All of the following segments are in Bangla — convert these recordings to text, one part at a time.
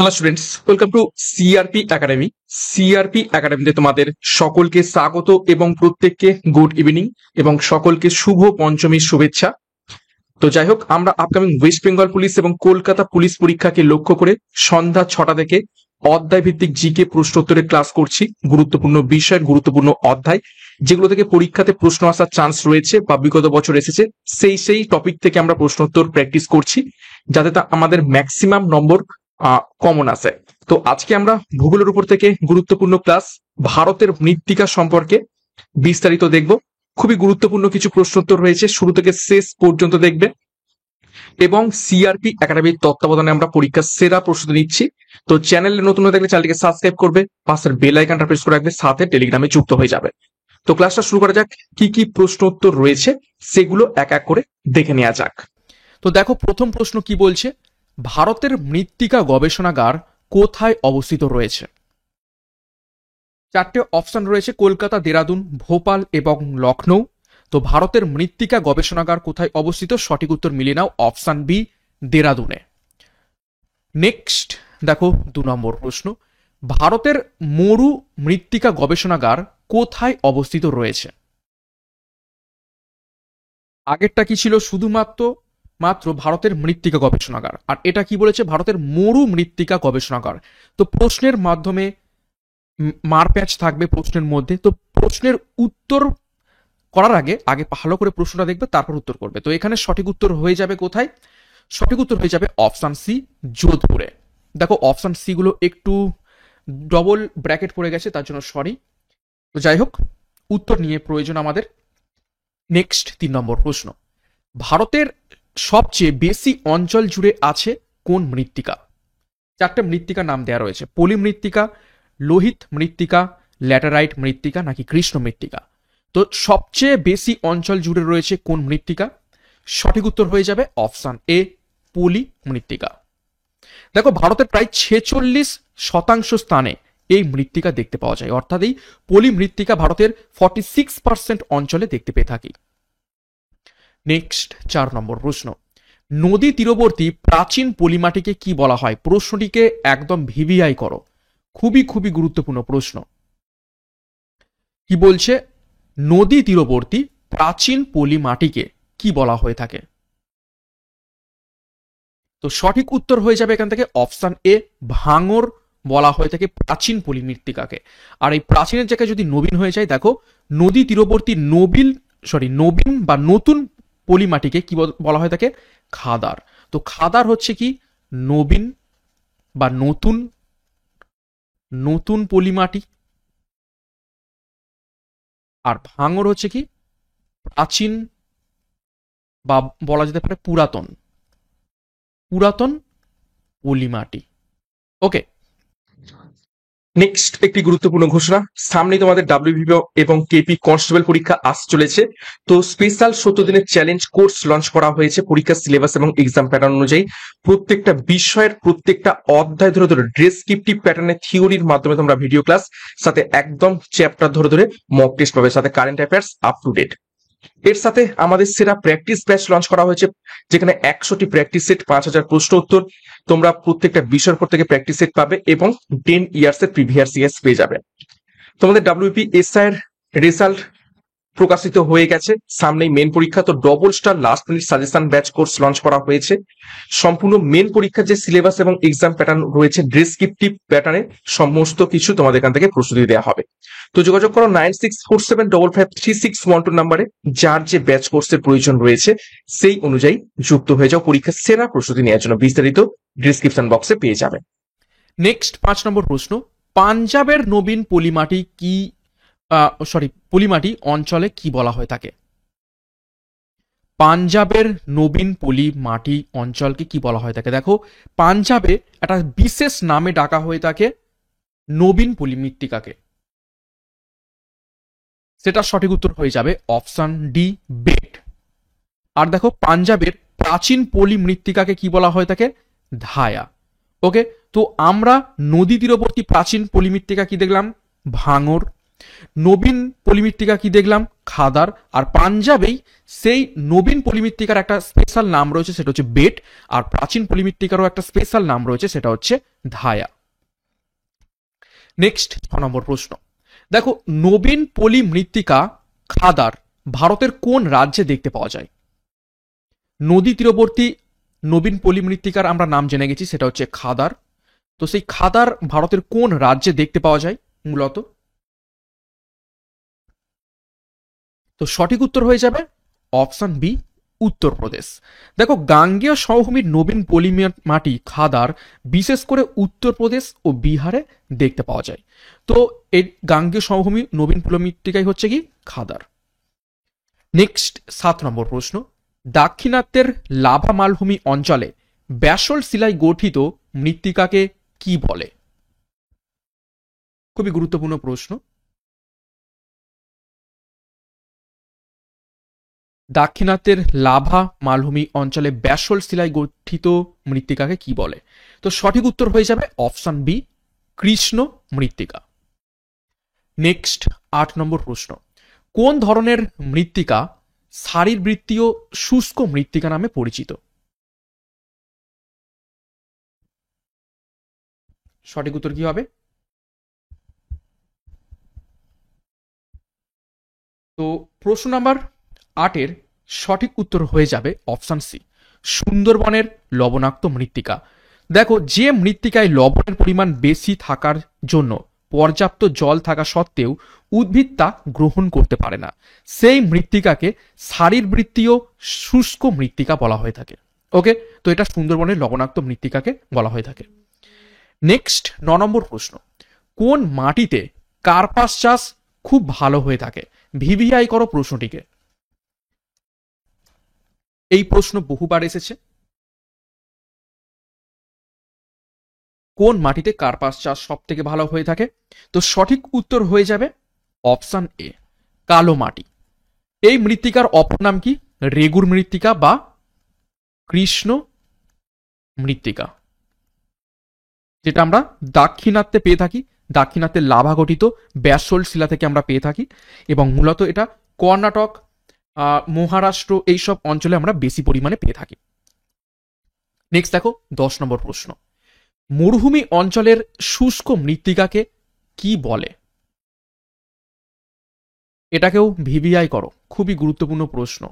Hello students, welcome to CRP academy. CRP একাডেমিতে তোমাদের সকলকে স্বাগত এবং প্রত্যেককে গুড ইভিনিং এবং সকলকে শুভ পঞ্চমীর শুভেচ্ছা। তো যাই হোক, আমরা আপকামিং ওয়েস্ট বেঙ্গল পুলিশ এবং কলকাতা পুলিশ পরীক্ষাকে লক্ষ্য করে সন্ধ্যা 6টা থেকে অধ্যায় ভিত্তিক জিকে প্রশ্নোত্তরের ক্লাস করছি। গুরুত্বপূর্ণ বিষয়ের গুরুত্বপূর্ণ অধ্যায় যেগুলো থেকে পরীক্ষাতে প্রশ্ন আসার চান্স রয়েছে বা বিগত বছর এসেছে, সেই টপিক থেকে আমরা প্রশ্নোত্তর প্র্যাকটিস করছি যাতে তা আমাদের ম্যাক্সিমাম নম্বর কমন আসে। তো আজকে আমরা ভূগোলের উপর থেকে গুরুত্বপূর্ণ ক্লাস ভারতের মৃত্তিকা সম্পর্কে বিস্তারিত দেখব। খুবই গুরুত্বপূর্ণ কিছু প্রশ্নোত্তর রয়েছে, শুরু থেকে শেষ পর্যন্ত দেখবে এবং সিআরপি একাডেমির তত্ত্বাবধানে আমরা পরীক্ষার সেরা প্রস্তুতি নিচ্ছি। তো চ্যানেলে নতুন হয়ে থাকলে চ্যানেলটিকে সাবস্ক্রাইব করবে, পাশের বেল আইকনটা প্রেস করে রাখবে, সাথে টেলিগ্রামে যুক্ত হয়ে যাবে। তো ক্লাসটা শুরু করা যাক। কি কি প্রশ্নোত্তর রয়েছে সেগুলো এক এক করে দেখে নেওয়া যাক। তো দেখো, প্রথম প্রশ্ন কি বলছে, ভারতের মৃত্তিকা গবেষণাগার কোথায় অবস্থিত রয়েছে? চারটে অপশন রয়েছে, কলকাতা, দেরাদুন, ভোপাল এবং লখনৌ। তো ভারতের মৃত্তিকা গবেষণাগার কোথায় অবস্থিত? সঠিক উত্তর মিলিয়ে নাও, অপশন বি, দেরাদুনে। নেক্সট দেখো, 2 নম্বর প্রশ্ন, ভারতের মরু মৃত্তিকা গবেষণাগার কোথায় অবস্থিত রয়েছে? আগেরটা কি ছিল? শুধুমাত্র ভারতের মৃত্তিকা গবেষণাগার, আর এটা কি বলেছে? ভারতের মরু মৃত্তিকা গবেষণাগার। তো প্রশ্নের মাধ্যমে মারপ্যাচ থাকবে প্রশ্নের মধ্যে। তো প্রশ্নের উত্তর করার আগে ভালো করে প্রশ্নটা দেখবে, তারপর উত্তর করবে। তো এখানে সঠিক উত্তর হয়ে যাবে কোথায়? সঠিক উত্তর হয়ে যাবে অপশন সি, যোধপুরে। দেখো, অপশন সি গুলো একটু ডবল ব্র্যাকেট পড়ে গেছে, তার জন্য সরি। তো যাই হোক, উত্তর নিয়ে প্রয়োজন আমাদের। নেক্সট 3 নম্বর প্রশ্ন, ভারতের সবচেয়ে বেশি অঞ্চল জুড়ে আছে কোন মৃত্তিকা? চারটে মৃত্তিকার নাম দেওয়া রয়েছে, পলি মৃত্তিকা, লোহিত মৃত্তিকা, ল্যাটেরাইট মৃত্তিকা নাকি কৃষ্ণ মৃত্তিকা। তো সবচেয়ে বেশি অঞ্চল জুড়ে রয়েছে কোন মৃত্তিকা? সঠিক উত্তর হয়ে যাবে অপশন এ, পলি মৃত্তিকা। দেখো, ভারতের প্রায় 46% স্থানে এই মৃত্তিকা দেখতে পাওয়া যায়, অর্থাৎ এই পলি মৃত্তিকা ভারতের 46% অঞ্চলে দেখতে পেয়ে থাকি। নেক্সট 4 নম্বর প্রশ্ন, নদী তীরবর্তী প্রাচীন পলিমাটিকে কি বলা হয়? প্রশ্নটিকে একদম ভিভিআই করো, খুবই খুবই গুরুত্বপূর্ণ প্রশ্ন। কি বলছে? নদী তীরবর্তী প্রাচীন পলিমাটিকে কি বলা হয়ে থাকে? তো সঠিক উত্তর হয়ে যাবে এখান থেকে অপশন এ, ভাঙর বলা হয়ে থাকে প্রাচীন পলি মৃত্তিকাকে। আর এই প্রাচীনের জায়গায় যদি নবীন হয়ে যায়, দেখো, নদী তীরবর্তী নবীন বা নতুন পলিমাটিকে কি বলা হয়ে থাকে? খাদার। তো খাদার হচ্ছে কি? নবীন বা নতুন পলিমাটি, আর ভাঙর হচ্ছে কি? প্রাচীন বা বলা যেতে পারে পুরাতন পলিমাটি। ওকে। নেক্সট একটি গুরুত্বপূর্ণ ঘোষণা, সামনে তোমাদের ডাব্লিউবিপি এবং কেপি কনস্টেবল পরীক্ষা আসতে চলেছে। তো স্পেশাল 70 দিনের চ্যালেঞ্জ কোর্স লঞ্চ করা হয়েছে পরীক্ষার সিলেবাস এবং এক্সাম প্যাটার্ন অনুযায়ী। প্রত্যেকটা বিষয়ের প্রত্যেকটা অধ্যায় ধরে ধরে ডেসক্রিপটিভ প্যাটার্নের থিওরির মাধ্যমে তোমরা ভিডিও ক্লাস, সাথে একদম চ্যাপ্টার ধরে ধরে মক টেস্ট পাবে, সাথে current affairs up to date. এর সাথে আমাদের সেরা প্র্যাকটিস ব্যাচ লঞ্চ করা হয়েছে, যেখানে 100টি প্র্যাকটিস সেট, 5000 প্রশ্ন উত্তর, তোমরা প্রত্যেকটা বিষয়ের পর থেকে প্র্যাকটিস সেট পাবে এবং 10 ইয়ার্স এর প্রিভিয়াস ইয়ার্স পেয়ে যাবে। তোমাদের ডাব্লিউপি এসআই এর রেজাল্ট প্রকাশিত হয়ে গেছে, সামনেই মেন পরীক্ষা। তো double star last minute suggestion batch course launch করা হয়েছে। সম্পূর্ণ মেন পরীক্ষার যে সিলেবাস এবং এক্সাম প্যাটার্ন রয়েছে, ডেসক্রিপটিভ প্যাটার্নে সমস্ত কিছু তোমাদের এখান থেকে প্রস্তুতি দেওয়া হবে। তো যোগাযোগ করো 9647553612 নাম্বারে, যার যে ব্যাচ কোর্সের প্রয়োজন রয়েছে সেই অনুযায়ী যুক্ত হয়ে যাও, পরীক্ষার সেরা প্রস্তুতি নেওয়ার জন্য। বিস্তারিত ডিসক্রিপশন বক্সে পেয়ে যাবে। নেক্সট 5 নম্বর প্রশ্ন, পাঞ্জাবের নবীন পলিমাটি অঞ্চলে কি বলা হয়ে থাকে? পাঞ্জাবের নবীন পলিমাটি অঞ্চলকে কি বলা হয়ে থাকে? দেখো, পাঞ্জাবে একটা বিশেষ নামে ডাকা হয়ে থাকে নবীন পলি মৃত্তিকাকে। সেটা সঠিক উত্তর হয়ে যাবে অপশন ডি, বেট। আর দেখো, পাঞ্জাবের প্রাচীন পলি মৃত্তিকাকে কি বলা হয়ে থাকে? ধায়া। ওকে। তো আমরা নদী তীরবর্তী প্রাচীন পলি মৃত্তিকা কি দেখলাম? ভাঙর। নবীন পলিমৃত্তিকা কি দেখলাম? খাদার। আর পাঞ্জাবেই সেই নবীন পলিমৃত্তিকার একটা স্পেশাল নাম রয়েছে, সেটা হচ্ছে বেট। আর প্রাচীন পলিমৃত্তিকারও একটা স্পেশাল নাম রয়েছে, সেটা হচ্ছে ধায়া। নেক্সট 6 নম্বর প্রশ্ন। দেখো, নবীন পলিমৃত্তিকা খাদার ভারতের কোন রাজ্যে দেখতে পাওয়া যায়? নদী তীরবর্তী নবীন পলিমৃত্তিকার আমরা নাম জেনে গেছি, সেটা হচ্ছে খাদার। তো সেই খাদার ভারতের কোন রাজ্যে দেখতে পাওয়া যায় মূলত? তো সঠিক উত্তর হয়ে যাবে অপশন বি, উত্তরপ্রদেশ। দেখো, গাঙ্গেয় সমভূমির নবীন পলি মাটি খাদার বিশেষ করে উত্তরপ্রদেশ ও বিহারে দেখতে পাওয়া যায়। তো এই গাঙ্গেয় সমভূমি নবীন পলিমৃত্তিকাই হচ্ছে কি খাদার। নেক্সট 7 নম্বর প্রশ্ন। দাক্ষিণাত্যের লাভা মালভূমি অঞ্চলে ব্যাসল্ট শিলায় গঠিত মৃত্তিকাকে কি বলে? খুবই গুরুত্বপূর্ণ প্রশ্ন। দাক্ষিণাত্যের লাভা মালভূমি অঞ্চলে ব্যাসল্ট শিলায় গঠিত মৃত্তিকাকে কি বলে? তো সঠিক উত্তর হয়ে যাবে অপশন বি, কৃষ্ণ মৃত্তিকা। নেক্সট 8 নম্বর প্রশ্ন। কোন ধরনের মৃত্তিকা শারীরবৃত্তীয় শুষ্ক মৃত্তিকা নামে পরিচিত? সঠিক উত্তর কি হবে? তো প্রশ্ন নাম্বার 8-এর সঠিক উত্তর হয়ে যাবে অপশন সি, সুন্দরবনের লবণাক্ত মৃত্তিকা। দেখো, যে মৃত্তিকায় লবণের পরিমাণ বেশি থাকার জন্য পর্যাপ্ত জল থাকা সত্ত্বেও উদ্ভিদ তা গ্রহণ করতে পারে না, সেই মৃত্তিকাকে শারীরবৃত্তীয় শুষ্ক মৃত্তিকা বলা হয়ে থাকে। ওকে, তো এটা সুন্দরবনের লবণাক্ত মৃত্তিকাকে বলা হয়ে থাকে। নেক্সট 9 নম্বর প্রশ্ন। কোন মাটিতে কার্পাস চাষ খুব ভালো হয়ে থাকে? ভিভিআই করো প্রশ্নটিকে। এই প্রশ্ন বহুবার এসেছে। কোন মাটিতে কার্পাস চাষ সব থেকে ভালো হয়ে থাকে? তো সঠিক উত্তর হয়ে যাবে অপশন এ, কালো মাটি। এই মৃত্তিকার অপর নাম কি? রেগুর মৃত্তিকা বা কৃষ্ণ মৃত্তিকা, যেটা আমরা দাক্ষিণাত্যে পেয়ে থাকি। দাক্ষিণাত্যের লাভা গঠিত ব্যাসল্ট শিলা থেকে আমরা পেয়ে থাকি, এবং মূলত এটা কর্ণাটক, মহারাষ্ট্র এইসব অঞ্চলে আমরা বেশি পরিমাণে পেয়ে থাকি। নেক্সট দেখো 10 নম্বর প্রশ্ন। মরুভূমি অঞ্চলের শুষ্ক মৃত্তিকাকে কি বলে? এটাকেও ভিভিআই করো, খুবই গুরুত্বপূর্ণ প্রশ্ন।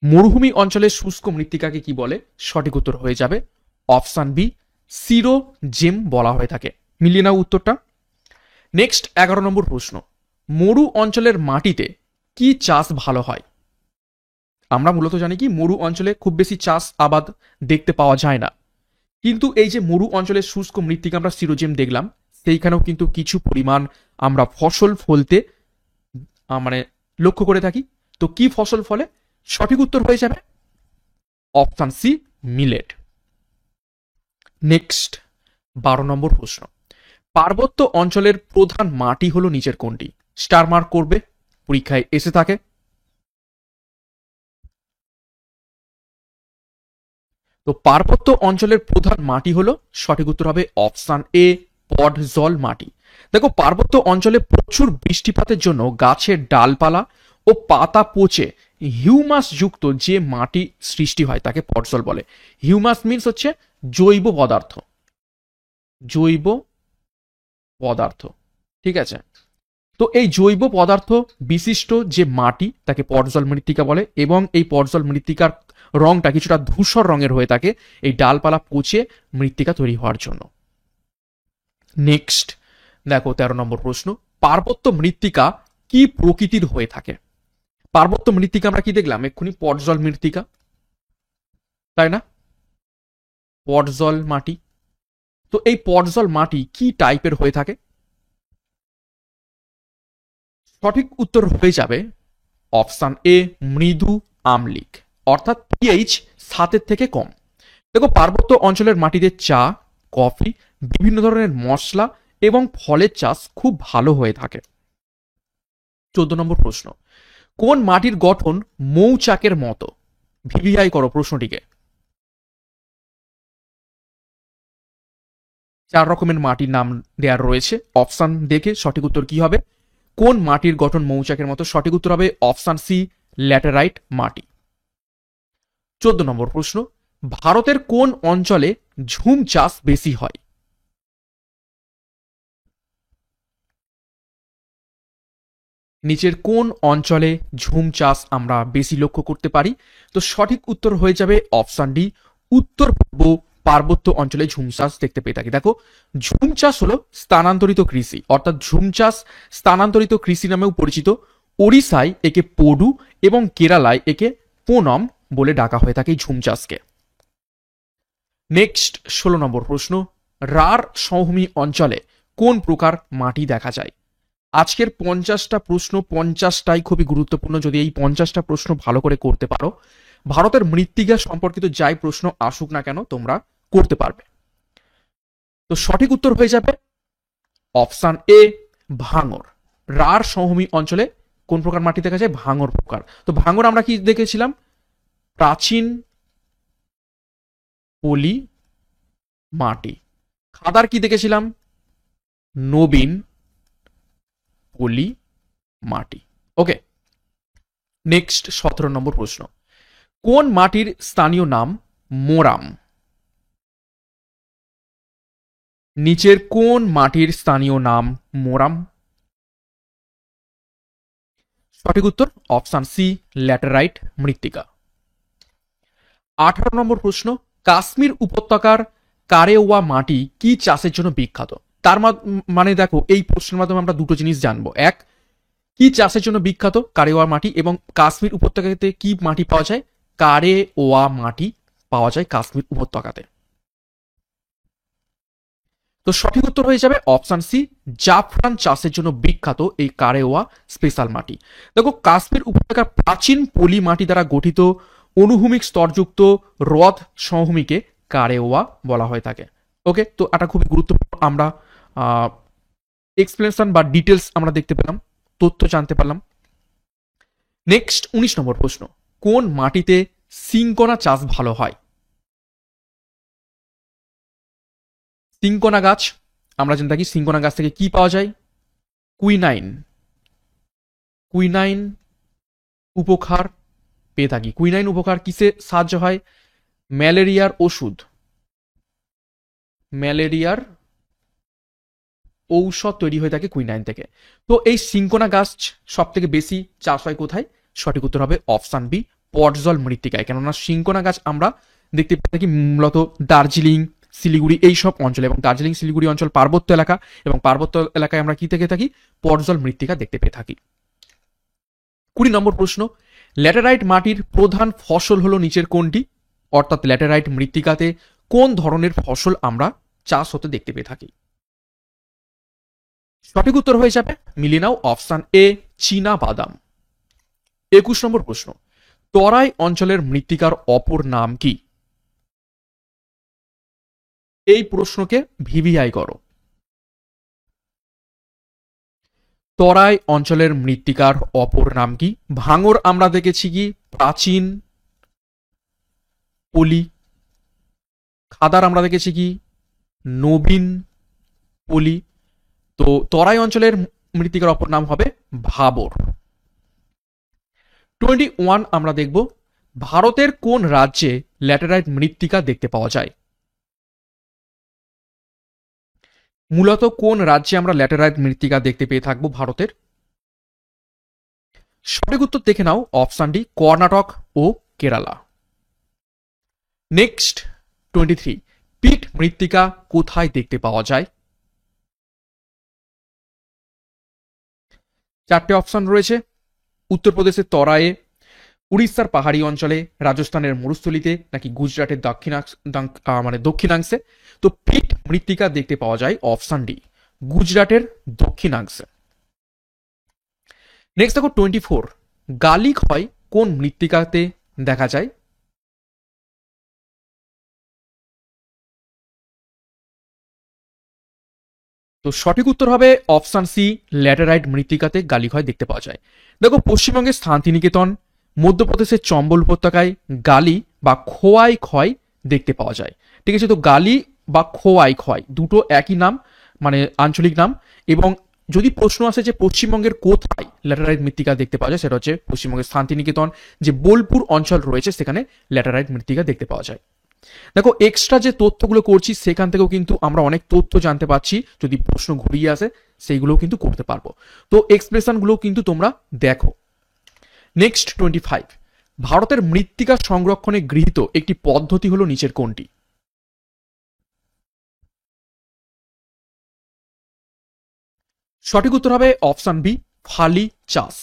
মরুভূমি অঞ্চলের শুষ্ক মৃত্তিকাকে কি বলে? সঠিক উত্তর হয়ে যাবে অপশন বি, সিরো জেম বলা হয়ে থাকে। মিলিয়ে নাও উত্তরটা। নেক্সট 11 নম্বর প্রশ্ন। মরু অঞ্চলের মাটিতে কি চাষ ভালো হয়? আমরা মূলত জানি কি মরু অঞ্চলে খুব বেশি চাষ আবাদ দেখতে পাওয়া যায় না, কিন্তু এই যে মরু অঞ্চলের শুষ্ক মৃত্তিকা আমরা সিরোজেম দেখলাম, সেইখানেও কিন্তু কিছু পরিমাণ আমরা ফসল ফলতে মানে লক্ষ্য করে থাকি। তো কি ফসল ফলে? সঠিক উত্তর হয়ে যাবে অপশন সি, মিলেট। নেক্সট 12 নম্বর প্রশ্ন। পার্বত্য অঞ্চলের প্রধান মাটি হলো নিচের কোনটি? স্টার মার্ক করবে, পরীক্ষায় এসে থাকে। তো পার্বত্য অঞ্চলের প্রধান মাটি হলো, সঠিক উত্তর হবে অপশন এ, পটজল মাটি। দেখো, পার্বত্য অঞ্চলে প্রচুর বৃষ্টিপাতের জন্য গাছের ডালপালা ও পাতা পচে হিউমাস যুক্ত যে মাটি সৃষ্টি হয় তাকে পটজল বলে। হিউমাস মিন্স হচ্ছে জৈব পদার্থ, জৈব পদার্থ, ঠিক আছে। তো এই জৈব পদার্থ বিশিষ্ট যে মাটি তাকে পটজল মৃত্তিকা বলে, এবং এই পটজল মৃত্তিকার রংটা কিছুটা ধূসর রঙের হয়ে থাকে এই ডালপালা পচে মৃত্তিকা তৈরি হওয়ার জন্য। নেক্সট দেখো 13 নম্বর প্রশ্ন। পার্বত্য মৃত্তিকা কি প্রকৃতির হয়ে থাকে? পার্বত্য মৃত্তিকা আমরা কি দেখলাম এক্ষুনি? পটজল মৃত্তিকা, তাই না? পটজল মাটি। তো এই পটজল মাটি কি টাইপের হয়ে থাকে? সঠিক উত্তর হয়ে যাবে অপশন এ, মৃদু আম্লিক, অর্থাৎ পিএইচ 7-এর থেকে কম। দেখো, পার্বত্য অঞ্চলের মাটিতে চা, কফি, বিভিন্ন ধরনের মশলা এবং ফলের চাষ খুব ভালো হয়ে থাকে। 14 নম্বর প্রশ্ন। কোন মাটির গঠন মৌচাকের মতো? ভিভিআই করো প্রশ্নটিকে। 4 রকমের মাটির নাম দেওয়ার রয়েছে। অপশন দেখে সঠিক উত্তর কি হবে? কোন মাটির গঠন মৌচাকের মতো? সঠিক উত্তর হবে অপশন সি, ল্যাটেরাইট মাটি। 14 নম্বর প্রশ্ন, ভারতের কোন অঞ্চলে ঝুম চাষ বেশি হয়? নিচের কোন অঞ্চলে ঝুম চাষ আমরা বেশি লক্ষ্য করতে পারি? তো সঠিক উত্তর হয়ে যাবে অপশন ডি, উত্তর পূর্ব পার্বত্য অঞ্চলে ঝুম চাষ দেখতে পেয়ে থাকি। দেখো, ঝুম চাষ হলো স্থানান্তরিত কৃষি, অর্থাৎ ঝুম চাষ স্থানান্তরিত কৃষি নামেও পরিচিত। ওড়িশায় একে পোডু এবং কেরালায় একে পোনম বলে ডাকা হয়ে থাকে এই ঝুম চাষকে। নেক্সট 16 নম্বর প্রশ্ন, রাঢ় সমভূমি অঞ্চলে কোন প্রকার মাটি দেখা যায়? আজকের 50টা প্রশ্ন 50টাই খুবই গুরুত্বপূর্ণ। যদি এই 50টা প্রশ্ন ভালো করে করতে পারো, ভারতের মৃত্তিকা সম্পর্কিত যাই প্রশ্ন আসুক না কেন তোমরা করতে পারবে। তো সঠিক উত্তর হয়ে যাবে অপশন এ, ভাঙর। রাঢ় সমভূমি অঞ্চলে কোন প্রকার মাটি দেখা যায়? ভাঙর প্রকার। তো ভাঙর আমরা কি দেখেছিলাম? প্রাচীন পলি মাটি। খাদার কি দেখেছিলাম? নবীন পলি মাটি। ওকে, নেক্সট 17 নম্বর প্রশ্ন, কোন মাটির স্থানীয় নাম মোরাম? নিচের কোন মাটির স্থানীয় নাম মোরাম? সঠিক উত্তর অপশন সি, ল্যাটেরাইট মৃত্তিকা। 18 নম্বর প্রশ্ন, কাশ্মীর উপত্যকার কারেওয়া মাটি কি চাষের জন্য বিখ্যাত? তার মানে দেখো, এই প্রশ্নের মাধ্যমে আমরা দুটো জিনিস জানবো। এক, কি চাষের জন্য বিখ্যাত কারেওয়া মাটি, এবং কাশ্মীর উপত্যকাতে কি মাটি পাওয়া যায়? কারেওয়া মাটি পাওয়া যায় কাশ্মীর উপত্যকাতে। তো সঠিক উত্তর হয়ে যাবে অপশন সি, জাফরান চাষের জন্য বিখ্যাত এই কারেওয়া স্পেশাল মাটি। দেখো, কাশ্মীর উপত্যকার প্রাচীন পলি মাটি দ্বারা গঠিত অনুভূমিক স্তরযুক্ত হ্রদ সমভূমিকে কারেওয়া বলা হয়ে থাকে। ওকে, তো এটা খুবই গুরুত্বপূর্ণ। আমরা এক্সপ্লেনেশন বা ডিটেলস আমরা দেখতে পেলাম, তথ্য জানতে পারলাম। নেক্সট 19 নম্বর প্রশ্ন, কোন মাটিতে সিংকোনা চাষ ভালো হয়? সিংকোনা গাছ আমরা জেনে থাকি, সিংকোনা গাছ থেকে কি পাওয়া যায়? কুইনাইন। কুইনাইন উপকার পেয়ে থাকি। কুইনাইন উপকার কিসে সাহায্য হয়? ম্যালেরিয়ার ওষুধ, ম্যালেরিয়ার ঔষধ তৈরি হয়ে থাকে কুইনাইন থেকে। তো এই সিংকোনা গাছ সব থেকে বেশি চাষ হয় কোথায়? সঠিক উত্তর হবে অপশন বি, পটজল মৃত্তিকায়। কেননা সিংকোনা গাছ আমরা দেখতে পেয়ে থাকি মূলত দার্জিলিং, শিলিগুড়ি এই সব অঞ্চলে, এবং দার্জিলিং শিলিগুড়ি অঞ্চল পার্বত্য এলাকা, এবং পার্বত্য এলাকায় আমরা কি থেকে থাকি? পটজল মৃত্তিকা দেখতে পেয়ে থাকি। 20 নম্বর প্রশ্ন, ল্যাটেরাইট মাটির প্রধান ফসল হলো নিচের কোনটি? অর্থাৎ ল্যাটেরাইট মৃত্তিকাতে কোন ধরনের ফসল আমরা চাষ হতে দেখতে পেয়ে থাকি? সঠিক উত্তর হয়ে যাবে, মিলিয়ে নাও, অপশন এ, চীনা বাদাম। 21 নম্বর প্রশ্ন, তরাই অঞ্চলের মৃত্তিকার অপর নাম কি? এই প্রশ্নকে ভিভিআই করো। তরাই অঞ্চলের মৃত্তিকার অপর নাম কি? ভাঙর আমরা দেখেছি কি প্রাচীন পলি, খাদার আমরা দেখেছি কি নবীন পলি। তো তরাই অঞ্চলের মৃত্তিকার অপর নাম হবে ভাবর। 21 আমরা দেখব, ভারতের কোন রাজ্যে ল্যাটেরাইট মৃত্তিকা দেখতে পাওয়া যায়? মূলত কোন রাজ্যে আমরা ল্যাটেরাইট মৃত্তিকা দেখতে পেয়ে থাকবো ভারতের? সঠিক উত্তর দেখে নাও, অপশন ডি, কর্ণাটক ও কেরালা। নেক্সট 23, পিট মৃত্তিকা কোথায় দেখতে পাওয়া যায়? 4টে অপশন রয়েছে, উত্তরপ্রদেশের তরায়ে, উড়িষ্যার পাহাড়ি অঞ্চলে, রাজস্থানের মরুস্থলীতে, নাকি গুজরাটের দক্ষিণাংশে। তো পিট মৃত্তিকা দেখতে পাওয়া যায় অপশন ডি, গুজরাটের দক্ষিণাংশে। নেক্সট দেখো 24, গালি ক্ষয় কোন মৃত্তিকাতে দেখা যায়? তো সঠিক উত্তর হবে অপশন সি, ল্যাটেরাইট মৃত্তিকাতে গালি ক্ষয় দেখতে পাওয়া যায়। দেখো, পশ্চিমবঙ্গের শান্তিনিকেতন, মধ্যপ্রদেশের চম্বল উপত্যকায় গালি বা খোয়াই ক্ষয় দেখতে পাওয়া যায়। ঠিক আছে, তো গালি বা খোয়াই খয় দুটো একই নাম, মানে আঞ্চলিক নাম। এবং যদি প্রশ্ন আসে যে পশ্চিমবঙ্গের কোথায় ল্যাটেরাইট মৃত্তিকা দেখতে পাওয়া যায়, সেটা হচ্ছে পশ্চিমবঙ্গের শান্তিনিকেতন যে বোলপুর অঞ্চল রয়েছে সেখানে ল্যাটেরাইট মৃত্তিকা দেখতে পাওয়া যায়। দেখো এক্সট্রা যে তথ্যগুলো করছি সেখান থেকেও কিন্তু আমরা অনেক তথ্য জানতে পারছি, যদি প্রশ্ন ঘুরিয়ে আসে সেইগুলোও কিন্তু করতে পারবো। তো এক্সপ্রেশনগুলো কিন্তু তোমরা দেখো। নেক্সট 25, ভারতের মৃত্তিকা সংরক্ষণে গৃহীত একটি পদ্ধতি হলো নিচের কোনটি? সঠিক উত্তর হবে অপশন বি, ফালি চাষ।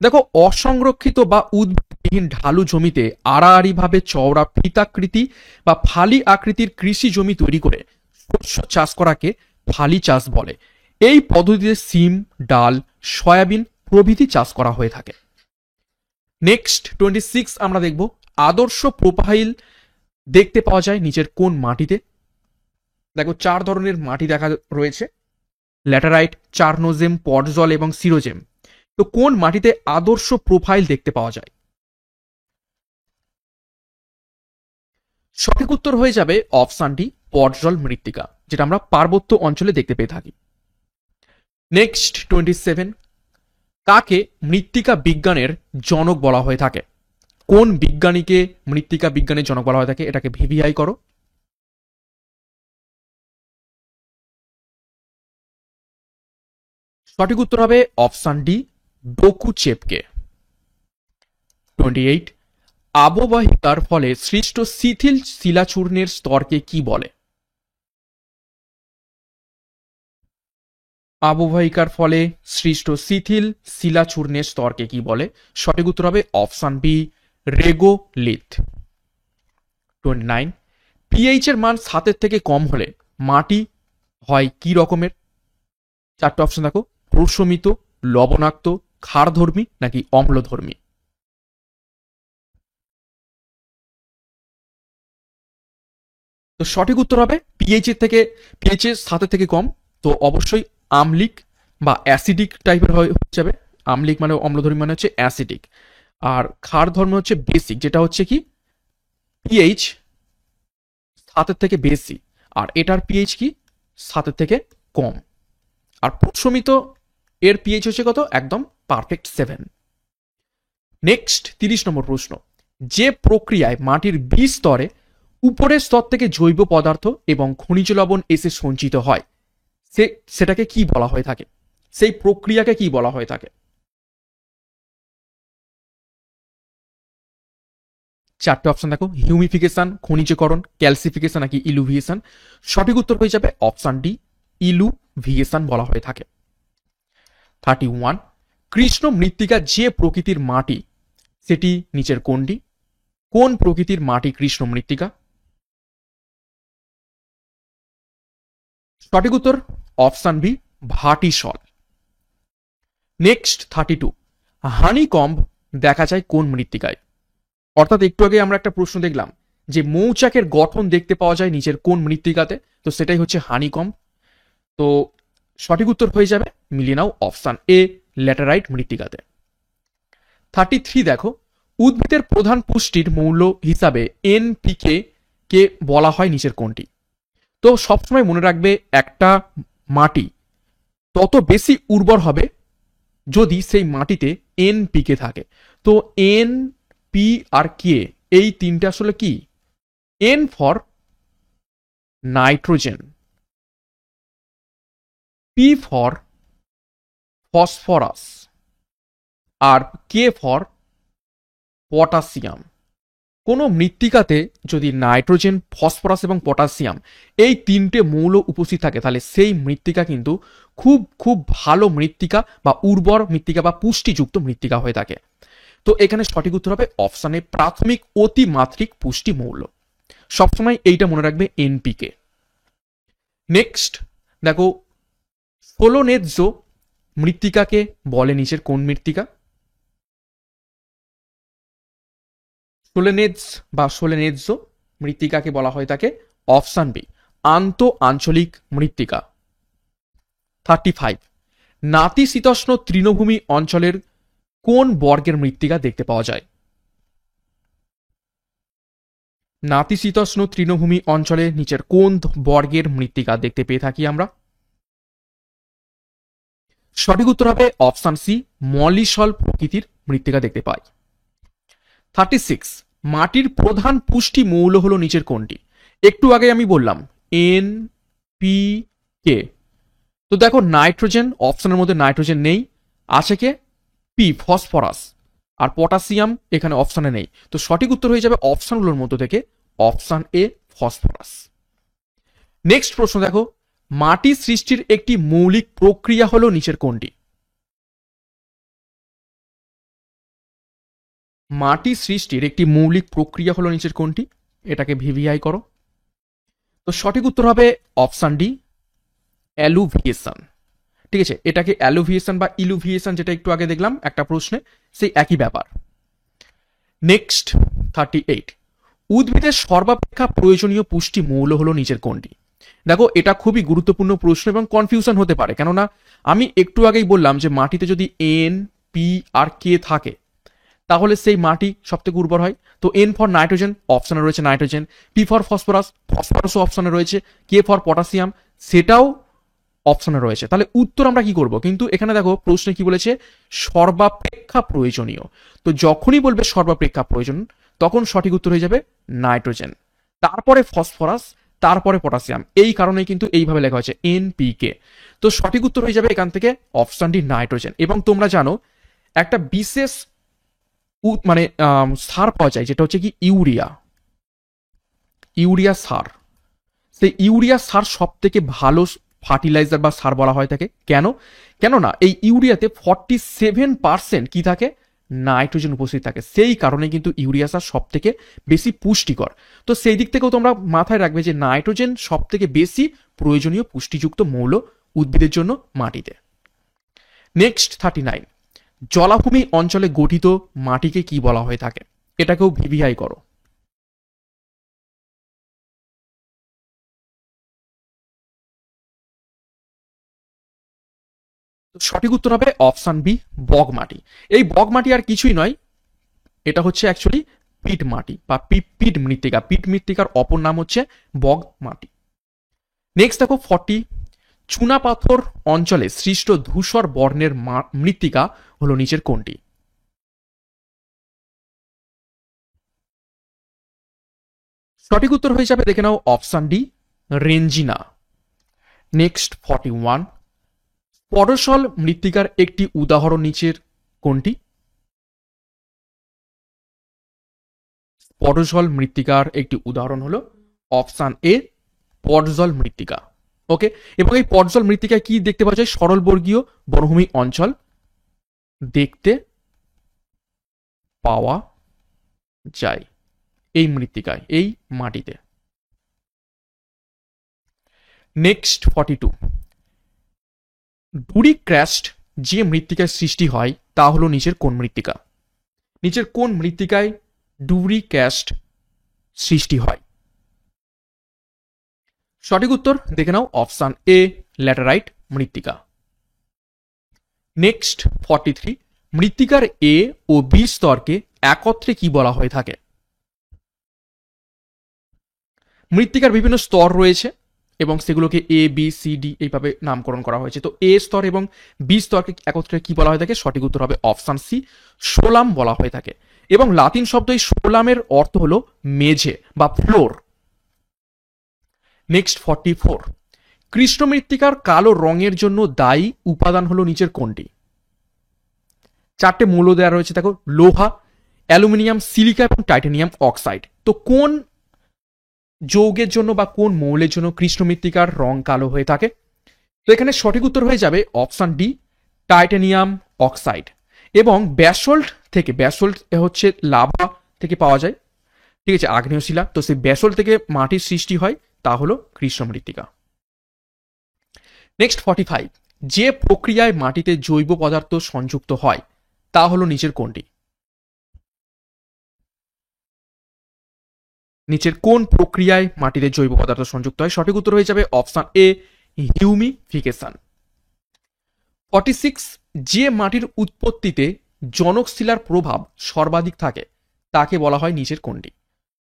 দেখো অসংরক্ষিত বা উদ্ভিদবিহীন ঢালু জমিতে আড়াআড়ি ভাবে চওড়া ফিতাকৃতি বা ফালি আকৃতির কৃষি জমি তৈরি করে শস্য চাষ করাকে ফালি চাষ বলে। এই পদ্ধতিতে সিম, ডাল, সয়াবিন প্রভৃতি চাষ করা হয়ে থাকে। নেক্সট 26 আমরা দেখব আদর্শ প্রোফাইল দেখতে পাওয়া যায় নিচের কোন মাটিতে? দেখো 4 ধরনের মাটি দেখা রয়েছে, ল্যাটেরাইট, চারনোজেম, পটজল এবং সিরোজেম। তো কোন মাটিতে আদর্শ প্রোফাইল দেখতে পাওয়া যায়? সঠিক উত্তর হয়ে যাবে অপশন ডি, পটজল মৃত্তিকা, যেটা আমরা পার্বত্য অঞ্চলে দেখতে পেয়ে থাকি। নেক্সট 27, কাকে মৃত্তিকা বিজ্ঞানের জনক বলা হয়ে থাকে? কোন বিজ্ঞানীকে মৃত্তিকা বিজ্ঞানের জনক বলা হয়ে থাকে? এটাকে ভিভিআই করো। সঠিক উত্তর হবে অপশন ডি, ডোকুচেপকে। 28, আববাহিকার ফলে সৃষ্ট শিথিল শিলাচূর্ণের স্তরকে কি বলে? আববাহিকার ফলে সৃষ্ট শিথিল শিলাচূর্ণের স্তরকে কি বলে? সঠিক উত্তর হবে অপশন বি, রেগোলিথ। 29, পিএইচ এর মান 7 থেকে কম হলে মাটি হয় কি রকমের? 4টে অপশন দেখো, প্রশমিত, লবণাক্ত, ক্ষারধর্মী নাকি অম্লধর্মী। তো সঠিক উত্তর হবে পিএইচ এর 7 থেকে কম, তো অবশ্যই আম্লিক বা অ্যাসিডিক টাইপের হয়ে যাবে। আম্লিক মানে অম্লধর্মী মানে হচ্ছে অ্যাসিডিক, আর ক্ষার ধর্ম হচ্ছে বেসিক, যেটা হচ্ছে কি পিএইচ 7 থেকে বেশি, আর এটার পিএইচ কি 7 থেকে কম। আর প্রশমিত এর পিএইচ হচ্ছে কত? একদম পারফেক্ট 7। নেক্সট 30 নম্বর প্রশ্ন, যে প্রক্রিয়ায় মাটির বীজ স্তরে উপরের স্তর থেকে জৈব পদার্থ এবং খনিজ লবণ এসে সঞ্চিত হয় সেটাকে কি বলা হয়ে থাকে? সেই প্রক্রিয়াকে কি বলা হয়ে থাকে? 4টে অপশন দেখো, হিউমিফিকেশন, খনিজকরণ, ক্যালসিফিকেশন নাকি ইলুভিয়েশন। সঠিক উত্তর হয়ে যাবে অপশন ডি, ইলুভিয়েশন বলা হয়ে থাকে। 31, কৃষ্ণ মৃত্তিকা যে প্রকৃতির মাটি সেটি নিচের কোনটি? কোন প্রকৃতির মাটি কৃষ্ণ মৃত্তিকা? সঠিক উত্তর অপশন বি, ভাটি সল। নেক্সট 32, হানিকম্ব দেখা যায় কোন মৃত্তিকায়? অর্থাৎ একটু আগে আমরা একটা প্রশ্ন দেখলাম যে মৌচাকের গঠন দেখতে পাওয়া যায় নিচের কোন মৃত্তিকাতে, তো সেটাই হচ্ছে হানিকম্ব। তো সঠিক উত্তর হয়ে যাবে, মিলিয়ে নাও, অপশন এ, ল্যাটেরাইট মৃত্তিকাতে। 33 দেখো, উদ্ভিদের প্রধান পুষ্টির মৌল হিসাবে এনপিকে কে বলা হয় নিচের কোনটি? তো সবসময় মনে রাখবে একটা মাটি তত বেশি উর্বর হবে যদি সেই মাটিতে এনপিকে থাকে। তো এন, পি আর কে, এই তিনটে আসলে কি? N for nitrogen, P for phosphorus, আর কে ফর পটাশিয়াম। কোনো মৃত্তিকাতে যদি নাইট্রোজেন, ফসফরাস এবং পটাশিয়াম এই তিনটে মৌল উপস্থিত থাকে তাহলে সেই মৃত্তিকা কিন্তু খুব খুব ভালো মৃত্তিকা বা উর্বর মৃত্তিকা বা পুষ্টিযুক্ত মৃত্তিকা হয়ে থাকে। তো এখানে সঠিক উত্তর হবে অপশানে প্রাথমিক অতিমাত্রিক পুষ্টি মৌল। সবসময় এইটা মনে রাখবে, এনপিকে। নেক্সট দেখো, সোলোনেৎজ মৃত্তিকাকে বলে নিচের কোন মৃত্তিকা? সোলেনেজ বা সোলেনেজ মৃত্তিকাকে বলা হয় থাকে অপশন বি, আন্ত আঞ্চলিক মৃত্তিকা। 35, নাতিশীতোষ্ণ তৃণভূমি অঞ্চলের কোন বর্গের মৃত্তিকা দেখতে পাওয়া যায়? নাতিশীতোষ্ণ তৃণভূমি অঞ্চলে নিচের কোন বর্গের মৃত্তিকা দেখতে পেয়ে থাকি আমরা? সঠিক উত্তর হবে অপশন সি, মলিসল প্রকৃতির মৃত্তিকা দেখতে পাই। 36, মাটির প্রধান পুষ্টি মৌল হলো নিচের কোনটি? একটু আগে আমি বললাম এন, পি, কে। তো দেখো নাইট্রোজেন, অপশনের মধ্যে নাইট্রোজেন নেই, আছে কে? P, phosphorus. আর পটাশিয়াম এখানে অপশনে নেই। তো সঠিক উত্তর হয়ে যাবে অপশনগুলোর মধ্য থেকে অপশন এ, ফসফরাস। নেক্সট প্রশ্ন দেখো, মাটি সৃষ্টির একটি মৌলিক প্রক্রিয়া হলো নিচের কোনটি? মাটি সৃষ্টির একটি মৌলিক প্রক্রিয়া হলো নিচের কোনটি? এটাকে ভিভিআই করো। তো সঠিক উত্তর হবে অপশন ডি, অ্যালুভিয়েশন। ঠিক আছে, এটাকে অ্যালুভিয়েশন বা ইলুভিয়েশন, যেটা একটু আগে দেখলাম একটা প্রশ্নে, সেই একই ব্যাপার। নেক্সট 38, উদ্ভিদের সর্বাপেক্ষা প্রয়োজনীয় পুষ্টি মৌল হলো নিচের কোনটি? দেখো এটা খুবই গুরুত্বপূর্ণ প্রশ্ন এবং কনফিউশন হতে পারে, কেননা আমি একটু আগেই বললাম যে মাটিতে যদি এন, পি আর কে থাকে তাহলে সেই মাটি সব থেকে উর্বর হয়। তো এন ফর নাইট্রোজেন, অপশনে রয়েছে নাইট্রোজেন। পি ফর ফসফরাস, ফসফরাসও অপশনে রয়েছে। কে ফর পটাশিয়াম, সেটাও অপশনে রয়েছে। তাহলে উত্তর আমরা কি করব? কিন্তু এখানে দেখো প্রশ্নে কি বলেছে, সর্বাপেক্ষা প্রয়োজনীয়। তো যখনই বলবে সর্বাপেক্ষা প্রয়োজন, তখন সঠিক উত্তর হয়ে যাবে নাইট্রোজেন, তারপরে ফসফরাস, তারপরে পটাশিয়াম। এই কারণেই কিন্তু এইভাবে লেখা হয়েছে এনপিকে। তো সঠিক উত্তর হয়ে যাবে এখান থেকে অপশন ডি, নাইট্রোজেন। এবং তোমরা জানো একটা বিশেষ মানে সার পাওয়া যায়, যেটা হচ্ছে কি ইউরিয়া, ইউরিয়া সার। সেই ইউরিয়া সার সব থেকে ভালো ফার্টিলাইজার বা সার বলা হয় থাকে। কেন? কেননা এই ইউরিয়াতে 47% কি থাকে, নাইট্রোজেন উপস্থিত থাকে। সেই কারণে কিন্তু ইউরিয়া সার সব থেকে বেশি পুষ্টিকর। তো সেই দিক থেকেও তোমরা মাথায় রাখবে যে নাইট্রোজেন সব থেকে বেশি প্রয়োজনীয় পুষ্টিযুক্ত মৌল উদ্ভিদের জন্য মাটিতে। নেক্সট 39, জলাভূমি অঞ্চলে গঠিত মাটিকে কি বলা হয়ে থাকে? এটাকেও ভিভিআই করো। সঠিক উত্তর হবে অপশন বি, বগ মাটি। এই বগ মাটি আর কিছুই নয়, এটা হচ্ছে অ্যাকচুয়ালি পিট মাটি বা পিট মৃত্তিকা। পিট মৃত্তিকার অপর নাম হচ্ছে বগ মাটি। নেক্সট দেখো 40, চুনাপাথর অঞ্চলে সৃষ্ট ধূসর বর্ণের মৃত্তিকা হলো নিচের কোনটি? সঠিক উত্তর হয়ে যাবে, দেখে নাও, অপশন ডি, রেঞ্জিনা। নেক্সট 41, পরশল মৃত্তিকার একটি উদাহরণ নিচের কোনটি? পটজল মৃত্তিকার একটি উদাহরণ হলো অপশন এ, পটজল মৃত্তিকা। ওকে, এবং এই পটজল মৃত্তিকায় কি দেখতে পাওয়া যায়? সরলবর্গীয় বনভূমি অঞ্চল দেখতে পাওয়া যায় এই মৃত্তিকায়, এই মাটিতে। নেক্সট 42, ডুরি ক্র্যাস্ট যে মৃত্তিকায় সৃষ্টি হয় তা হলো নিচের কোন মৃত্তিকা? নিচের কোন মৃত্তিকায় ডুরি ক্যাস্ট সৃষ্টি হয়? সঠিক উত্তর দেখে নাও, অপশন এ, ল্যাটেরাইট মৃত্তিকা। নেক্সট 43, মৃত্তিকার এ ও বি স্তরকে একত্রে কি বলা হয়ে থাকে? মৃত্তিকার বিভিন্ন স্তর রয়েছে এবং সেগুলোকে এ, বি, সি, ডি এইভাবে নামকরণ করা হয়েছে। তো এ স্তর এবং বি স্তরকে একত্রে কি বলা হয়ে থাকে? সঠিক উত্তর হবে অপশন সি, সোলাম বলা হয়ে থাকে। এবং লাতিন শব্দ এই সোলামের অর্থ হলো মেঝে বা ফ্লোর। নেক্সট 44, কৃষ্ণ মৃত্তিকার কালো রঙের জন্য দায়ী উপাদান হলো নিচের কোনটি? চারটে মৌল দেওয়া রয়েছে, দেখো, লোহা, অ্যালুমিনিয়াম, সিলিকা এবং টাইটানিয়াম অক্সাইড। তো কোন যৌগের জন্য বা কোন মৌলের জন্য কৃষ্ণ মৃত্তিকার রং কালো হয়ে থাকে? তো এখানে সঠিক উত্তর হয়ে যাবে অপশন ডি, টাইটানিয়াম অক্সাইড। এবং ব্যাসল্ট থেকে, ব্যাসল্ট হচ্ছে লাভা থেকে পাওয়া যায়, ঠিক আছে, আগ্নেয় শিলা। তো সেই ব্যাসল্ট থেকে মাটির সৃষ্টি হয়, তা হলো কৃষ্ণ মৃত্তিকা। নেক্সট 45, যে প্রক্রিয়ায় মাটিতে জৈব পদার্থ সংযুক্ত হয় তা হলো নিচের কোনটি? নিচের কোন প্রক্রিয়ায় মাটিতে জৈব পদার্থ সংযুক্ত হয়? সঠিক উত্তর হয়ে যাবে অপশন এ, হিউমিফিকেশন। 46, যে মাটির উৎপত্তিতে জনক শিলার প্রভাব সর্বাধিক থাকে তাকে বলা হয় নিচের কোনটি?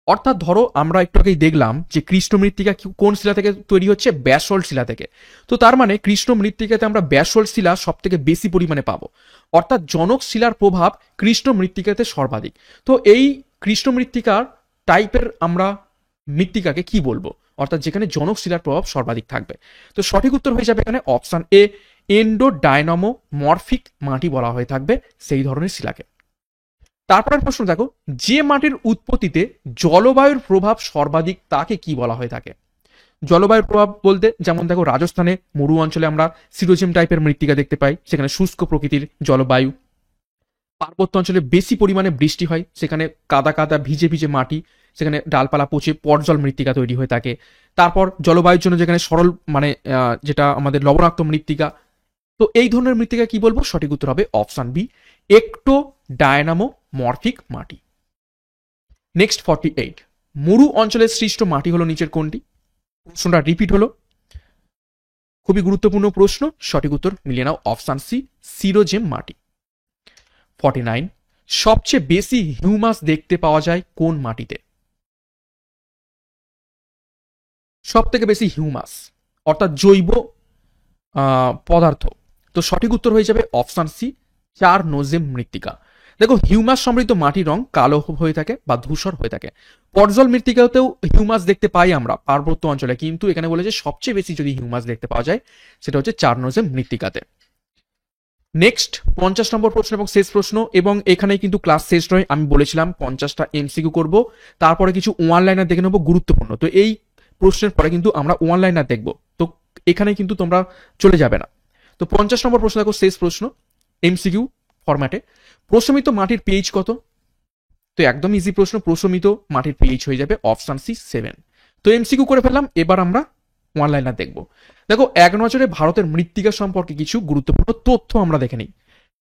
অর্থাৎ ধরো আমরা একটু আগেই দেখলাম যে কৃষ্ণ মৃত্তিকা কোন শিলা থেকে তৈরি হচ্ছে, ব্যাসল্ট শিলা থেকে। তো তার মানে কৃষ্ণ মৃত্তিকাতে আমরা ব্যাসল্ট শিলা সব থেকে বেশি পরিমাণে পাবো, অর্থাৎ জনক শিলার প্রভাব কৃষ্ণ মৃত্তিকাতে সর্বাধিক। তো এই কৃষ্ণ মৃত্তিকার টাইপের আমরা মৃত্তিকাকে কি বলবো, অর্থাৎ যেখানে জনক শিলার প্রভাব সর্বাধিক থাকবে। তো সঠিক উত্তর হয়ে যাবে এখানে অপশন এ, এন্ডোডাইনামো মরফিক মাটি বলা হয়ে থাকবে সেই ধরনের শিলাকে। তারপরের প্রশ্ন দেখো, যে মাটির উৎপত্তিতে জলবায়ুর প্রভাব সর্বাধিক তাকে কি বলা হয়ে থাকে? জলবায়ুর প্রভাব বলতে যেমন দেখো রাজস্থানে মরু অঞ্চলে আমরা সিরোজিম টাইপের মৃত্তিকা দেখতে পাই, সেখানে শুষ্ক প্রকৃতির জলবায়ু। পার্বত্য অঞ্চলে বেশি পরিমাণে বৃষ্টি হয়, সেখানে কাদা কাদা ভিজে ভিজে মাটি, সেখানে ডালপালা পচে পর্জল মৃত্তিকা তৈরি হয়ে থাকে। তারপর জলবায়ুর জন্য যেখানে সরল মানে যেটা আমাদের লবণাক্ত মৃত্তিকা। তো এই ধরনের মৃত্তিকা কি বলবো? সঠিক উত্তর হবে অপশন বি, একটো ডায়নামো মরফিক মাটি। নেক্সট 48, মরু অঞ্চলের সৃষ্ট মাটি হলো নিচের কোনটি? প্রশ্নটা রিপিট হলো, খুবই গুরুত্বপূর্ণ প্রশ্ন, সঠিক উত্তর মিলিয়ে নাও অপশন সি, সিরোজেম মাটি। 49, সবচেয়ে বেশি হিউমাস দেখতে পাওয়া যায় কোন মাটিতে? সব থেকে বেশি হিউমাস অর্থাৎ জৈব পদার্থ। তো সঠিক উত্তর হয়ে যাবে অপশন সি, চারনোজেম মৃত্তিকা। দেখো হিউমাস সমৃদ্ধ মাটির রং কালো হয়ে থাকে বা ধূসর হয়ে থাকে। পর্জল মৃত্তিকাতেও হিউমাস দেখতে পাই আমরা পার্বত্য অঞ্চলে, কিন্তু এখানে বলেছে সবচেয়ে বেশি যদি হিউমাস দেখতে পাওয়া যায় সেটা হচ্ছে চারনোজেম মৃত্তিকাতে। নেক্সট 50 নম্বর প্রশ্ন এবং শেষ প্রশ্ন, এবং এখানে কিন্তু ক্লাস শেষ নয়, আমি বলেছিলাম 50টা এমসিকিউ করব, তারপরে কিছু ওয়ান লাইনার দেখে নেবো গুরুত্বপূর্ণ। তো এই প্রশ্নের পরে কিন্তু আমরা ওয়ান লাইনার দেখব, তো এখানে কিন্তু তোমরা চলে যাবে না। তো 50 নম্বর প্রশ্ন দেখো, শেষ প্রশ্ন এমসিকিউ ফরম্যাটে, প্রশমিত মাটির পিএইচ কত? তো একদম ইজি প্রশ্ন, প্রশমিত মাটির পিএইচ হয়ে যাবে অপশন সি 7। তো এমসিকিউ করে ফেললাম, এবার আমরা ওয়ান লাইনার দেখব। দেখো এক নজরে ভারতের মৃত্তিকা সম্পর্কে কিছু গুরুত্বপূর্ণ তথ্য আমরা দেখে নিই।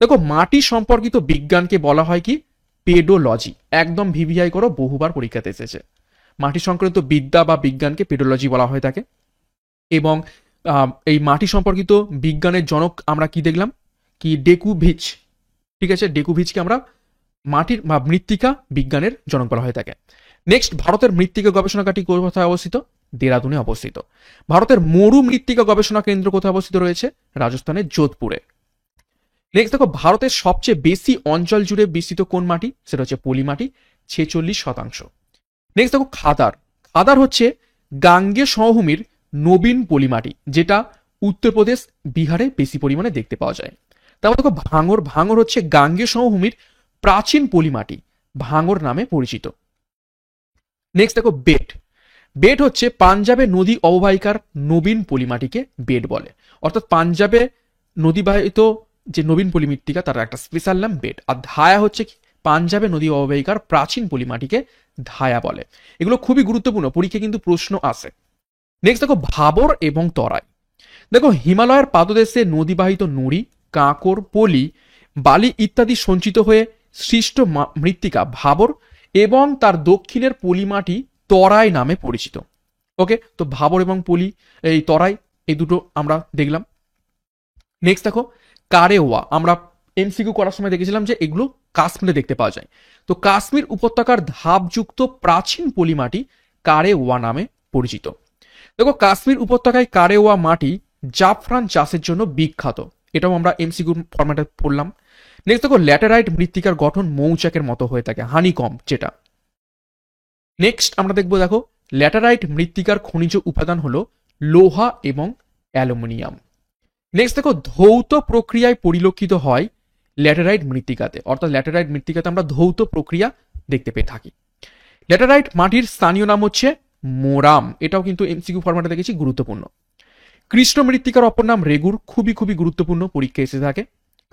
দেখো মাটি সম্পর্কিত বিজ্ঞানকে বলা হয় কি? পেডোলজি। একদম ভিভিআই করো, বহুবার পরীক্ষাতে এসেছে। মাটি সংক্রান্ত বিদ্যা বা বিজ্ঞানকে পেডোলজি বলা হয়ে থাকে। এবং এই মাটি সম্পর্কিত বিজ্ঞানের জনক আমরা কি দেখলাম? কি ডেকুভিচ। ঠিক আছে, ডেকুভিচকে আমরা মাটির বা মৃত্তিকা বিজ্ঞানের জনক বলা হয়ে থাকে। নেক্সট, ভারতের মৃত্তিকা গবেষণাগারটি কোথায় অবস্থিত? দেরাদুনে অবস্থিত। ভারতের মরু মৃত্তিকা গবেষণা কেন্দ্র কোথায় অবস্থিত রয়েছে? রাজস্থানের যোধপুরে। নেক্সট দেখো, ভারতের সবচেয়ে বেশি অঞ্চল জুড়ে বিস্তৃত কোন মাটি? সেটা হচ্ছে পলি মাটি, 46%। নেক্সট দেখো খাদার। খাদার হচ্ছে গাঙ্গেয় সমভূমির নবীন পলি মাটি, যেটা উত্তরপ্রদেশ বিহারে বেশি পরিমাণে দেখতে পাওয়া যায়। তারপর দেখো ভাঙর। ভাঙর হচ্ছে গাঙ্গেয় সমভূমির প্রাচীন পলি মাটি, ভাঙর নামে পরিচিত। নেক্সট দেখো বেট। বেট হচ্ছে পাঞ্জাবে নদী অববাহিকার নবীন পলিমাটিকে বেট বলে, অর্থাৎ পাঞ্জাবে নদীবাহিত যে নবীন পলিমৃত্তিকা তার একটা স্পেশাল নাম বেট। আর ধায়া হচ্ছে পাঞ্জাবে নদী অববাহিকার প্রাচীন পলিমাটিকে ধায়া বলে। এগুলো খুবই গুরুত্বপূর্ণ, পরীক্ষায় কিন্তু প্রশ্ন আসে। নেক্সট দেখো ভাবর এবং তরাই। দেখো হিমালয়ের পাদদেশে নদীবাহিত নুড়ি, কাঁকর, পলি, বালি ইত্যাদি সঞ্চিত হয়ে সৃষ্ট মৃত্তিকা ভাবর, এবং তার দক্ষিণের পলিমাটি তরাই নামে পরিচিত। ওকে, তো ভাবর এবং পলি, এই তরাই, এই দুটো আমরা দেখলাম। নেক্সট দেখো কারেওয়া। আমরা এমসিকিউ করার সময় দেখেছিলাম যে এগুলো কাশ্মীরে দেখতে পাওয়া যায়। তো কাশ্মীর উপত্যকার ধাপযুক্ত প্রাচীন পলিমাটি কারেওয়া নামে পরিচিত। দেখো কাশ্মীর উপত্যকায় কারেওয়া মাটি জাফরান চাষের জন্য বিখ্যাত, এটাও আমরা এমসিকিউ ফরম্যাটে পড়লাম। নেক্সট দেখো ল্যাটেরাইট মৃত্তিকার গঠন মৌচাকের মতো হয়ে থাকে, হানিকম যেটা। নেক্সট আমরা দেখবো, দেখো ল্যাটেরাইট মৃত্তিকার খনিজ উপাদান হলো লোহা এবং অ্যালুমিনিয়াম। নেক্সট দেখো ধৌত প্রক্রিয়ায় পরিলক্ষিত হয় ল্যাটেরাইট মৃত্তিকাতে, অর্থাৎ ল্যাটেরাইট মৃত্তিকাতে আমরা ধৌত প্রক্রিয়া দেখতে পেয়ে থাকি। ল্যাটেরাইট মাটির স্থানীয় নাম হচ্ছে মোরাম, এটাও কিন্তু এমসিকিউ ফরম্যাটে দেখেছি, গুরুত্বপূর্ণ। কৃষ্ণ মৃত্তিকার অপর নাম রেগুর, খুবই খুবই গুরুত্বপূর্ণ, পরীক্ষা এসে থাকে।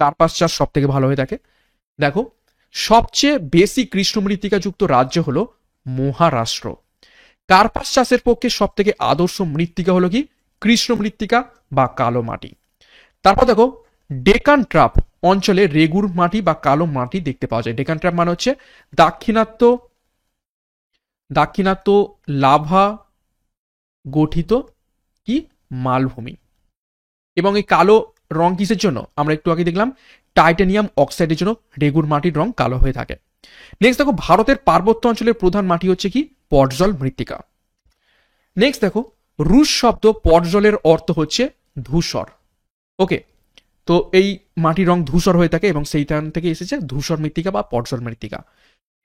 কার্পাস চাষ সব থেকে ভালো হয়ে থাকে। দেখো সবচেয়ে বেশি কৃষ্ণ মৃত্তিকা যুক্ত রাজ্য হলো মহারাষ্ট্র। কার্পাস চাষের পক্ষে সব থেকে আদর্শ মৃত্তিকা হলো কি? কৃষ্ণ মৃত্তিকা বা কালো মাটি। তারপর দেখো ডেকান ট্রাপ অঞ্চলে রেগুর মাটি বা কালো মাটি দেখতে পাওয়া যায়। ডেকান ট্রাপ মানে হচ্ছে দাক্ষিণাত্য লাভা গঠিত কি মালভূমি। এবং এই কালো রং কিসের জন্য? আমরা একটু আগে দেখলাম টাইটানিয়াম অক্সাইডের জন্য রেগুর মাটির রং কালো হয়ে থাকে। নেক্সট দেখো ভারতের পার্বত্য অঞ্চলের প্রধান মাটি হচ্ছে কি পটজল মৃত্তিকা। নেক্সট দেখো রুশ শব্দ পটজলের অর্থ হচ্ছে ধূসর। ওকে, তো এই মাটির রং ধূসর হয়ে থাকে এবং সেইখান থেকে এসেছে ধূসর মৃত্তিকা বা পটজল মৃত্তিকা।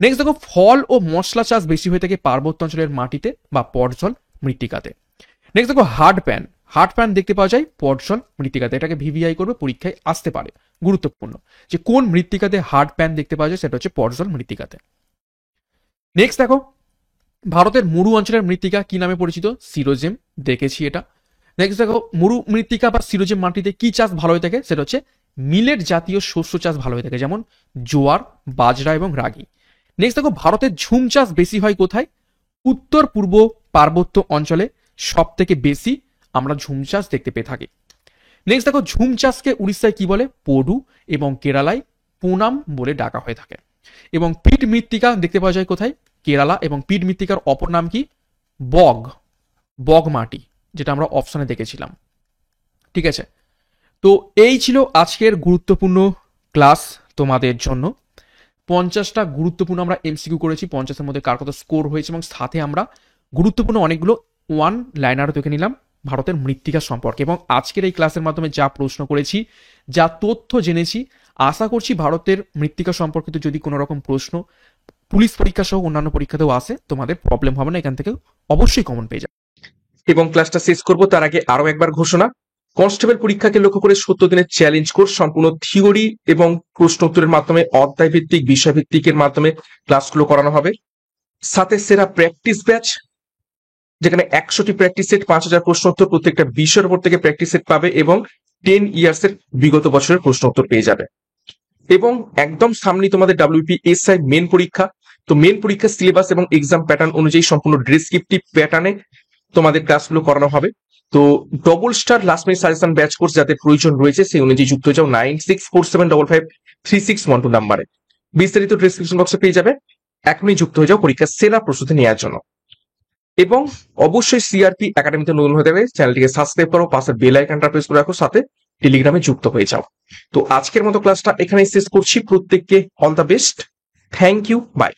নেক্সট দেখো ফল ও মশলা চাষ বেশি হয়ে থাকে পার্বত্য অঞ্চলের মাটিতে বা পটজল মৃত্তিকাতে। নেক্সট দেখো হার্ড প্যান দেখতে পাওয়া যায় পটজল মৃত্তিকাতে। এটাকে ভিভিআই করবে, পরীক্ষায় আসতে পারে, গুরুত্বপূর্ণ যে কোন মৃত্তিকাতে হার্ড প্যান দেখতে পাওয়া যায়, সেটা হচ্ছে পটজল মৃত্তিকাতে। নেক্সট দেখো ভারতের মরু অঞ্চলের মৃত্তিকা কি নামে পরিচিত, সিরোজেম, দেখেছি এটা। নেক্সট দেখো মরু মৃত্তিকা বা সিরোজেম মাটিতে কি চাষ ভালো হয়ে থাকে, সেটা হচ্ছে মিলেট জাতীয় শস্য চাষ ভালো হয়ে থাকে, যেমন জোয়ার, বাজরা এবং রাগি। নেক্সট দেখো ভারতের ঝুম চাষ বেশি হয় কোথায়, উত্তর পূর্ব পার্বত্য অঞ্চলে সব থেকে বেশি আমরা ঝুম চাষ দেখতে পেয়ে থাকি। নেক্সট দেখো ঝুম চাষকে উড়িষ্যায় কি বলে, পডু, এবং কেরালায় পুনাম বলে ডাকা হয়ে থাকে। এবং পিট মৃত্তিকা দেখতে পাওয়া যায় কোথায়, কেরালা, এবং পিট মৃত্তিকার অপর নাম কি, বগ মাটি, যেটা আমরা অপশনে দেখেছিলাম। ঠিক আছে, তো এই ছিল আজকের গুরুত্বপূর্ণ ক্লাস তোমাদের জন্য। 50টা গুরুত্বপূর্ণ আমরা এমসিকিউ করেছি, 50-এর মধ্যে কার কত স্কোর হয়েছে, এবং সাথে আমরা গুরুত্বপূর্ণ অনেকগুলো ওয়ান লাইনারও দেখে নিলাম ভারতের মৃত্তিকা সম্পর্কে। এবং আজকের এই ক্লাসের মাধ্যমে যা প্রশ্ন করেছি, যা তথ্য জেনেছি, আশা করছি ভারতের মৃত্তিকা সম্পর্কিত যদি কোনো রকম প্রশ্ন পুলিশ পরীক্ষা সহ অন্যান্য পরীক্ষাতেও আসে, তোমাদের প্রবলেম হবে না, এখান থেকে অবশ্যই কমন পেয়ে যাবে। এবং ক্লাসটা শেষ করব তার আগে আরো একবার ঘোষণা, কনস্টেবল পরীক্ষাকে লক্ষ্য করে 70 দিনের চ্যালেঞ্জ কোর্স সম্পূর্ণ থিওরি এবং প্রশ্ন উত্তরের মাধ্যমে, অধ্যায় ভিত্তিক, বিষয় ভিত্তিকের মাধ্যমে ক্লাসগুলো করানো হবে। সাথে সেরা প্র্যাকটিস ব্যাচ, যেখানে 100টি প্র্যাকটিস সেট, 5000 প্রশ্ন উত্তর, প্রত্যেকটা বিষয়ের উপর থেকে প্র্যাকটিস সেট পাবে এবং 10 ইয়ার্সের বিগত বছরের প্রশ্ন উত্তর পেয়ে যাবে। এবং একদম সামনে তোমাদের WPSI মেন পরীক্ষা। তো মেন পরীক্ষার সিলেবাস এবং এক্সাম প্যাটার্ন অনুযায়ী সম্পূর্ণ ডেসক্রিপটিভ প্যাটার্নে তোমাদের ক্লাসগুলো করানো হবে। তো double star last minute suggestion batch course যাতে প্রয়োজন রয়েছে, সেই অনুযায়ী যুক্ত হয়ে যাও 9647553612 নাম্বারে। বিস্তারিত ডেসক্রিপশন বক্সে পেয়ে যাবে। এখনই যুক্ত হয়ে যাও পরীক্ষার সেরা প্রস্তুতি নেওয়ার জন্য। এবং অবশ্যই সিআরপি একাডেমিতে নতুন হতে হবে, চ্যানেলটিকে সাবস্ক্রাইব করো, পাশের বেল আইকনটা প্রেস করে রাখো, সাথে টেলিগ্রামে যুক্ত হয়ে যাও। তো আজকের মতো ক্লাসটা এখানেই শেষ করছি। প্রত্যেককে all the best, thank you, by.